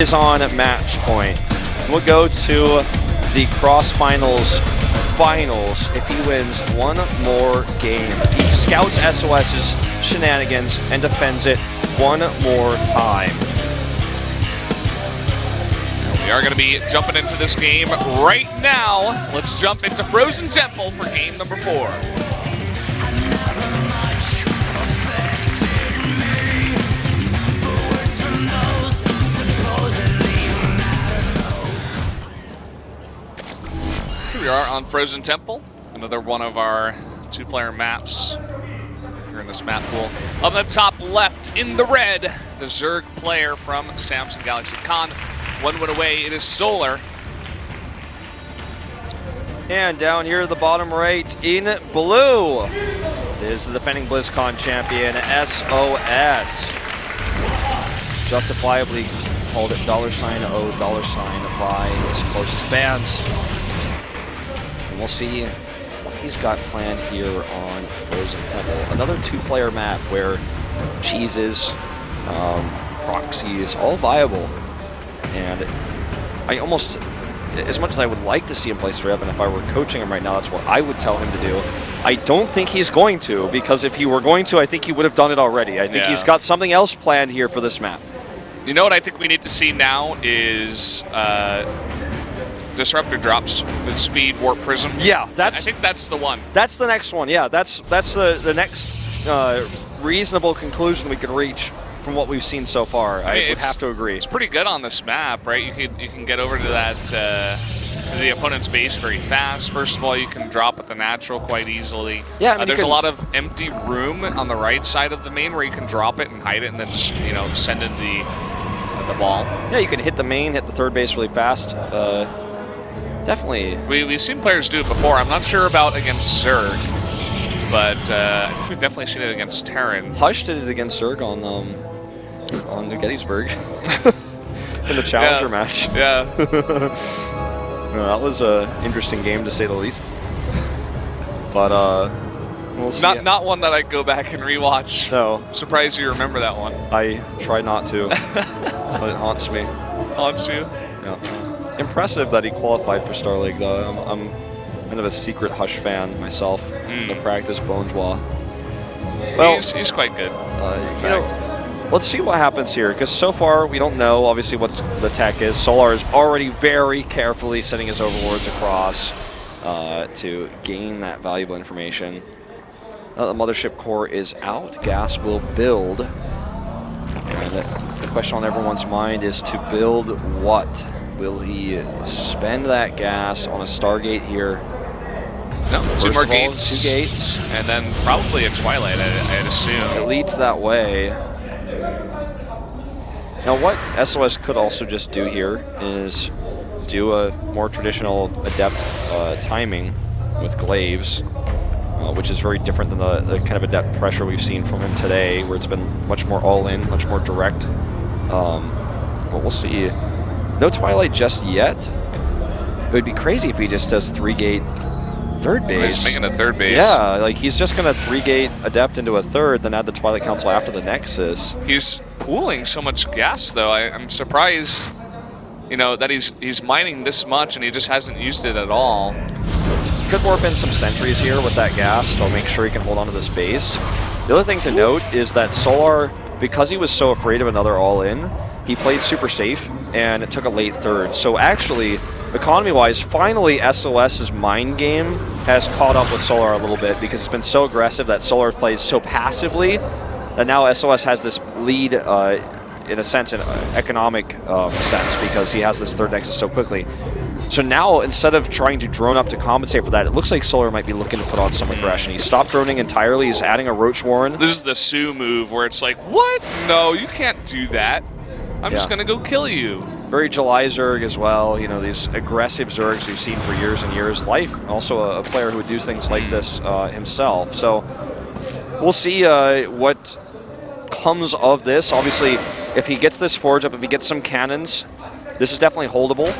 is on match point. We'll go to the CrossFinals finals if he wins one more game. He scouts sOs's shenanigans and defends it one more time. We are going to be jumping into this game right now. Let's jump into Frozen Temple for game number 4. Here we are on Frozen Temple, another one of our 2-player maps here in this map pool. On the top left, in the red, the Zerg player from Samsung Galaxy Con. 1 win away, it is Solar. And down here at the bottom right, in blue, is the defending BlizzCon champion, sOs. Justifiably called it $O by his closest fans. And we'll see what he's got planned here on Frozen Temple. Another 2-player map where cheeses, proxies, all viable. And I almost, as much as I would like to see him play straight up, and if I were coaching him right now, that's what I would tell him to do. I don't think he's going to, because if he were going to, I think he would have done it already. I think he's got something else planned here for this map. You know what I think we need to see now is Disruptor drops with Speed, Warp Prism. Yeah, I think that's the one. That's the next one, yeah. That's the next reasonable conclusion we can reach from what we've seen so far. I would have to agree. It's pretty good on this map, right? You can get over to that to the opponent's base very fast. First of all, you can drop at the natural quite easily. Yeah, I mean, there's a lot of empty room on the right side of the main where you can drop it and hide it, and then just send in the ball. Yeah, you can hit the main, hit the third base really fast. Definitely. We've seen players do it before. I'm not sure about against Zerg, but I think we've definitely seen it against Terran. Hush did it against Zerg on the Gettysburg in the Challenger match. Yeah. That was an interesting game to say the least. But we'll see. Not one that I'd go back and rewatch. No. I'm surprised you remember that one. I tried not to, but it haunts me. Haunts you? Yeah. Impressive that he qualified for Star League, though. I'm kind of a secret Hush fan myself. The practice Bonjour. Well, he's quite good. Let's see what happens here, because so far we don't know, obviously, what the tech is. Solar is already very carefully sending his overlords across to gain that valuable information. The mothership core is out. Gas will build. And the question on everyone's mind is to build what? Will he spend that gas on a Stargate here? No, two more gates. 2 gates. And then probably a Twilight, I'd assume. It leads that way. Now what sOs could also just do here is do a more traditional Adept timing with Glaives, which is very different than the kind of Adept pressure we've seen from him today, where it's been much more all-in, much more direct. But we'll see. No Twilight just yet. It would be crazy if he just does 3-gate third base. He's making a third base. Yeah, like he's just going to 3-gate Adept into a third, then add the Twilight Council after the Nexus. He's pooling so much gas, though. I'm surprised, that he's mining this much and he just hasn't used it at all. Could warp in some sentries here with that gas. They'll make sure he can hold on to this base. The other thing to note is that Solar, because he was so afraid of another all-in, he played super safe, and it took a late third. So actually, economy-wise, finally SOS's mind game has caught up with Solar a little bit, because it's been so aggressive that Solar plays so passively that now SOS has this lead, in a sense, in economic sense, because he has this third Nexus so quickly. So now, instead of trying to drone up to compensate for that, it looks like Solar might be looking to put on some aggression. He stopped droning entirely. He's adding a Roach Warren. This is the Sue move, where it's like, what? No, you can't do that. I'm just going to go kill you. Very July Zerg as well. These aggressive Zergs we've seen for years and years. Life, also a player who would do things like this himself. So we'll see what comes of this. Obviously, if he gets this forge up, if he gets some cannons, this is definitely holdable.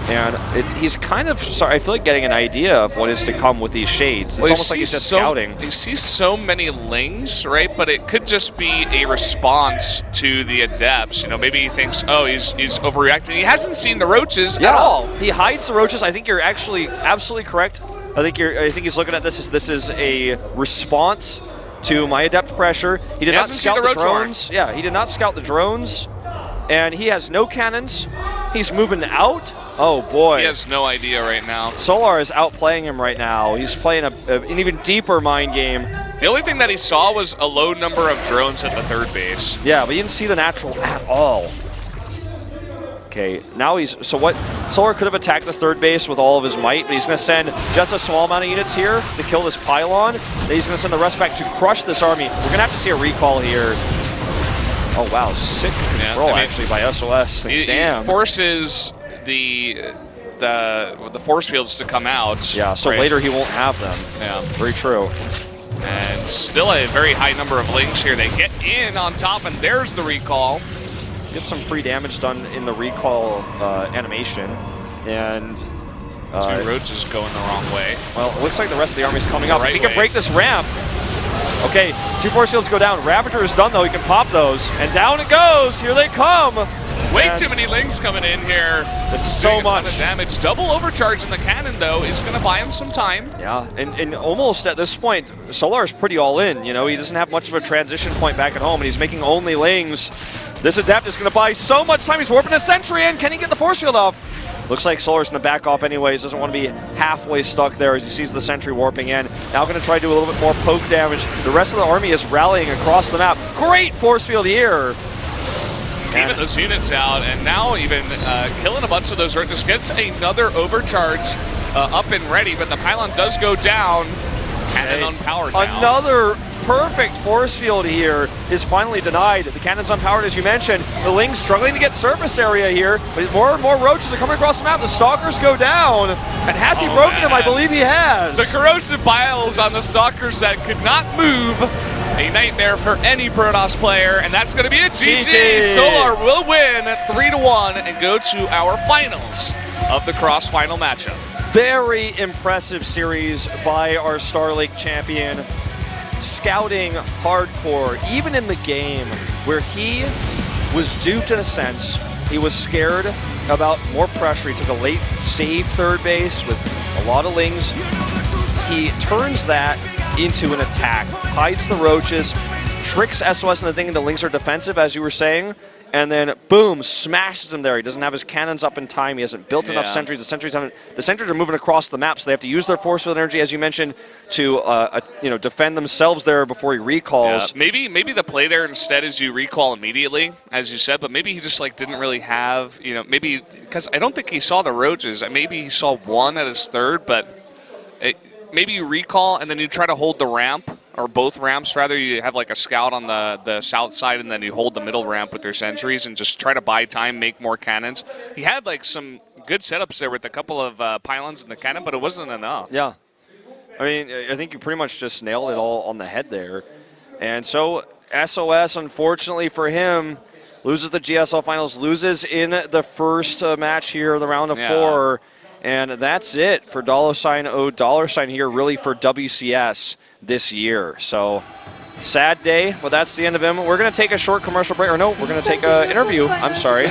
And he's kind of, I feel like getting an idea of what is to come with these shades. It's almost like he's just scouting. He sees so many lings, right? But it could just be a response to the adepts. You know, maybe he thinks, oh, he's overreacting. He hasn't seen the roaches at all. He hides the roaches. I think you're actually absolutely correct. I think he's looking at this as this is a response to my adept pressure. He did not scout the drones. Yeah, he did not scout the drones. And he has no cannons. He's moving out. Oh, boy. He has no idea right now. Solar is outplaying him right now. He's playing an even deeper mind game. The only thing that he saw was a low number of drones at the third base. Yeah, but he didn't see the natural at all. Okay, now so what? Solar could have attacked the third base with all of his might, but he's going to send just a small amount of units here to kill this pylon. Then he's going to send the rest back to crush this army. We're going to have to see a recall here. Oh, wow, sick control actually by SOS. Damn. He forces the force fields to come out. Yeah, so later he won't have them. Yeah. Very true. And still a very high number of links here. They get in on top, and there's the recall. Get some free damage done in the recall animation. And two roaches going the wrong way. Well, it looks like the rest of the army's coming up. He can way. break this ramp. Okay, two force fields go down. Ravager is done, though. He can pop those. And down it goes. Here they come. Way too many links coming in here. This is so much. A ton of damage. Double overcharge in the cannon, though, is going to buy him some time. Yeah, and almost at this point, Solar is pretty all in. You know, he doesn't have much of a transition point back at home, and he's making only lings. This adept is going to buy so much time. He's warping a sentry in. Can he get the force field off? Looks like Solar's in the back off anyways. Doesn't want to be halfway stuck there as he sees the sentry warping in. Now going to try to do a little bit more poke damage. The rest of the army is rallying across the map. Great force field here. Even those units out, and now even killing a bunch of those roaches. Gets another overcharge up and ready, but the pylon does go down. Cannon unpowered now. Another perfect force field here is finally denied. The cannon's unpowered, as you mentioned. The Ling's struggling to get surface area here, but more and more roaches are coming across the map. The Stalkers go down, and has he broken him? I believe he has. The corrosive piles on the Stalkers that could not move. A nightmare for any Protoss player, and that's going to be a GG. Solar will win 3-1 and go to our finals of the CrossFinal matchup. Very impressive series by our Starlink champion. Scouting hardcore, even in the game where he was duped in a sense. He was scared about more pressure. He took a late save third base with a lot of lings. He turns that into an attack, hides the roaches, tricks SOS into thinking the Lings are defensive, as you were saying, and then boom, smashes him there. He doesn't have his cannons up in time. He hasn't built enough sentries. The sentries are moving across the map, so they have to use their force field energy, as you mentioned, to defend themselves there before he recalls. Yeah. Maybe the play there instead is you recall immediately, as you said, but maybe he just didn't really have, maybe because I don't think he saw the roaches. Maybe he saw one at his third, but maybe you recall and then you try to hold the ramp, or both ramps rather. You have a scout on the south side and then you hold the middle ramp with your sentries and just try to buy time, make more cannons. He had some good setups there with a couple of pylons in the cannon, but it wasn't enough. Yeah. I mean, I think you pretty much just nailed it all on the head there. And so SOS, unfortunately for him, loses the GSL Finals, loses in the first match here, the round of 4. And that's it for $O here, really, for WCS this year. So, sad day, but that's the end of him. We're going to take a short commercial break. Or no, we're going to take an interview, I'm sorry,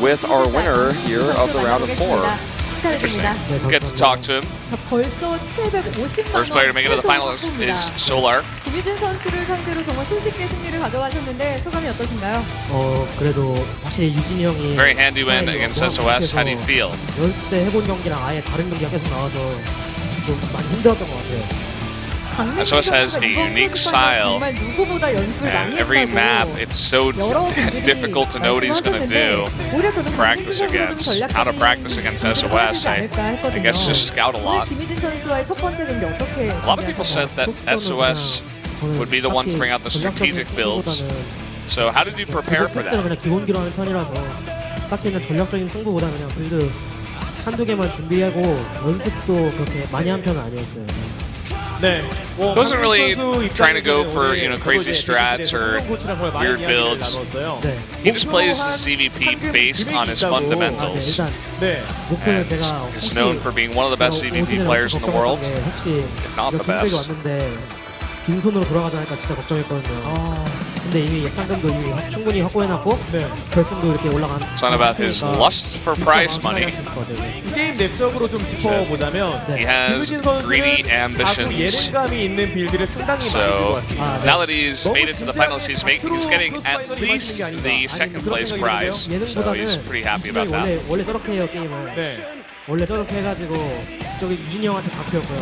with our winner here of the round of 4. Interesting. Get to talk to him. First player to make it to the final is Solar. 김유진 선수를 상대로 정말 손쉽게 승리를 가져가셨는데 소감이 어떠신가요? 그래도 확실히 유진이 형이 Very handy win against SOS. How do you feel? 연습 때 해본 경기랑 아예 다른 경기가 계속 나와서 좀 많이 힘들었던 것 같아요. SOS has a unique style, and every map, it's so difficult to know what he's going to do. Practice against, how to practice against SOS, I guess just scout a lot. A lot of people said that SOS would be the one to bring out the strategic builds. So how did you prepare for that? 그냥 기본기로 하는 편이라서 딱히는 전략적인 승부보다 그냥 빌드 한두 개만 준비하고 연습도 그렇게 많이 한 편은 아니었어요. 네. 뭐 Wasn't really 강민 선수 trying to go 입장에서는 for, 오늘 you know, 저도 crazy 이제 strats or 김민진 코치랑 정말 많이 weird 이야기를 builds. 나눴어요. 네. He just plays his 목표한 CVP 상금 based on his 금액이 있다고. fundamentals. 일단 네. 목표는 And 제가 is known for being one of the best CVP players in the world. 혹시 not the 빈백이 best. 왔는데 빈손으로 돌아가지 않을까 진짜 걱정했거든요. 근데 이미 상금도 이미 충분히 확보해놨고 네. 결승도 이렇게 올라간. It's not about his lust for prize money. 이 게임 내적으로 좀 짚어보자면 네. He has 김민진 greedy 선수는 다소 ambitions. 예능감이 있는 빌드를 상당히 많이 들고 So 왔습니다. now that he's made it to the finals, he's getting at least the second place prize. So he's pretty happy about that. 원래 저렇게 해요 게임을. 네. 원래 저렇게 해가지고 저기 유진이 형한테 잡혔고요.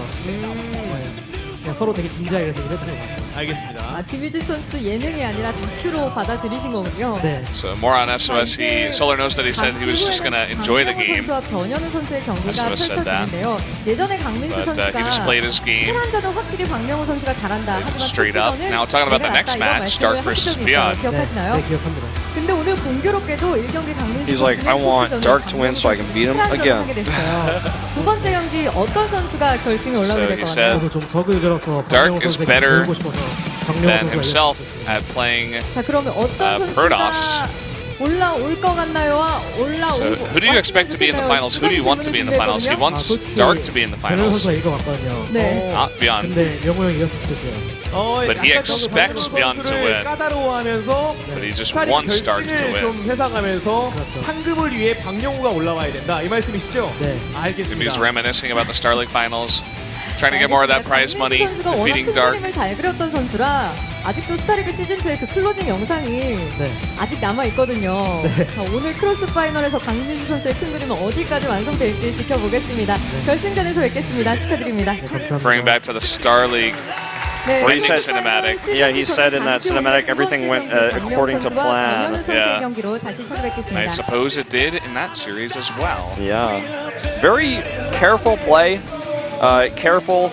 그냥 서로 되게 진지하게 해서 했던 것 같아요. 알겠습니다. 김유진 선수도 예능이 아니라 다큐로 받아들이신 거군요. 네. So more on SOS. Solar knows that he said he was just going to enjoy the game. 선수와 변현우 선수의 경기가 SOS said that. 펼쳐지는데요. 예전에 강민수 But 선수가 he just played his game. 테란전은 확실히 박명호 선수가 잘한다. 하지만 straight up. 토스전은 Now talking about the 내가 next 낫다, 이런 match, 말씀을 Dark 하신 versus 적이 Beyond. 있어요. 기억하시나요? 네, 기억합니다. 근데 오늘 공교롭게도 1경기 강민수 He's like, I want Dark to win so I can beat him again. 두 번째 경기 어떤 선수가 결승에 올라오게 So 될 he 것 said, 같나요? 저도 좀 적을 들어서 Dark is better than than himself at playing. 자, 그러면 어떤 Protoss. 선수가 올라올 것 같나요와 올라오고 So who do you expect to be in the finals? Who do you want to be in the finals? He wants Dark to be in the 변현우 finals, 선수가 이길 것 같거든요. 네. not Beyond. 근데 명호 형이 이겼으면 좋겠어요. But he 약간 expects 박명호 Beyond to 선수를 win. 까다로워하면서 But he just 스타일이 wants Dark to 결승을 win. 좀 회상하면서 그렇죠. 상금을 위해 박명호가 올라와야 된다. 이 말씀이시죠? 네. Maybe he's 알겠습니다. reminiscing about the Star League finals, trying to get more of that prize money, defeating Dark. 을 잘 그렸던 선수라 아직도 스타리그 시즌2의 그 클로징 영상이 네. 아직 남아 있거든요. 자, 오늘 크로스 파이널에서 강민수 선수의 큰 그림은 어디까지 완성될지 지켜보겠습니다. 결승전에서 뵙겠습니다. 축하드립니다. Bring back to the Star League. 네, He said- cinematic. Yeah, he said in that cinematic everything went according to plan. Yeah. 경기로 다시 찾아뵙겠습니다. I suppose it did in that series as well. Yeah. Very careful play, careful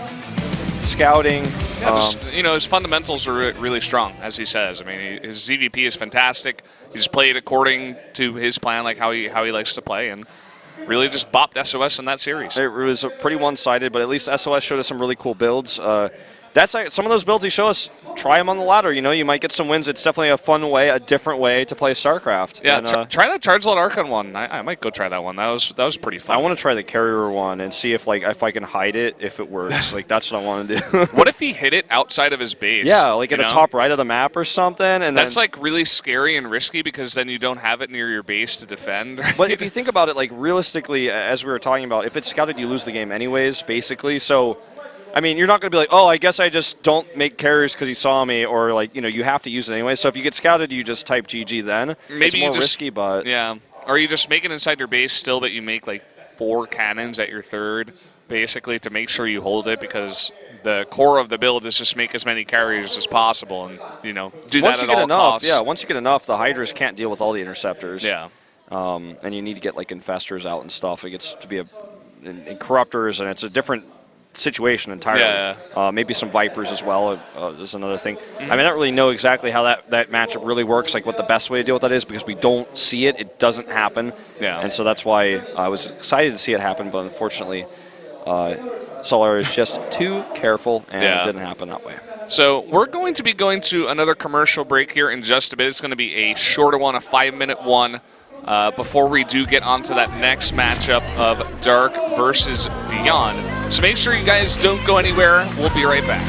scouting. Yeah, just, you know, his fundamentals are really strong, as he says. I mean, his ZVP is fantastic. He's played according to his plan, like how he likes to play, and really just bopped SOS in that series. It was pretty one-sided, but at least SOS showed us some really cool builds. That's like some of those builds he showed us. Try them on the ladder. You know, you might get some wins. It's definitely a fun way, a different way to play StarCraft. Yeah, And, try that Chargelet Archon one. I might go try that one. That was pretty fun. I want to try the carrier one and see if I can hide it if it works. Like that's what I want to do. What if he hit it outside of his base? Yeah, like at you the know? top right of the map or something. And That's then, like really scary and risky because then you don't have it near your base to defend. Right? But if you think about it, like realistically, as we were talking about, if it's scouted, you lose the game anyways, basically. So, I mean, you're not going to be like, oh, I guess I just don't make carriers because he saw me, or like, you know, you have to use it anyway. So if you get scouted, you just type GG then. Maybe it's more you just, risky, but yeah, or you just make it inside your base still, but you make like 4 cannons at your third, basically to make sure you hold it because the core of the build is just make as many carriers as possible, and you know, do once that you at get all enough, costs. yeah, once you get enough, the Hydras can't deal with all the interceptors. Yeah. And you need to get like infestors out and stuff. It gets to be and corruptors, and it's a different situation entirely. Yeah. Maybe some Vipers as well is another thing. I mean, I don't really know exactly how that matchup really works, like what the best way to deal with that is, because we don't see it. It doesn't happen. Yeah. And so that's why I was excited to see it happen, but unfortunately, Solar is just too careful, and it didn't happen that way. So we're going to be going to another commercial break here in just a bit. It's going to be a shorter one, a 5-minute one, before we do get onto that next matchup of Dark versus Beyond. So make sure you guys don't go anywhere. We'll be right back.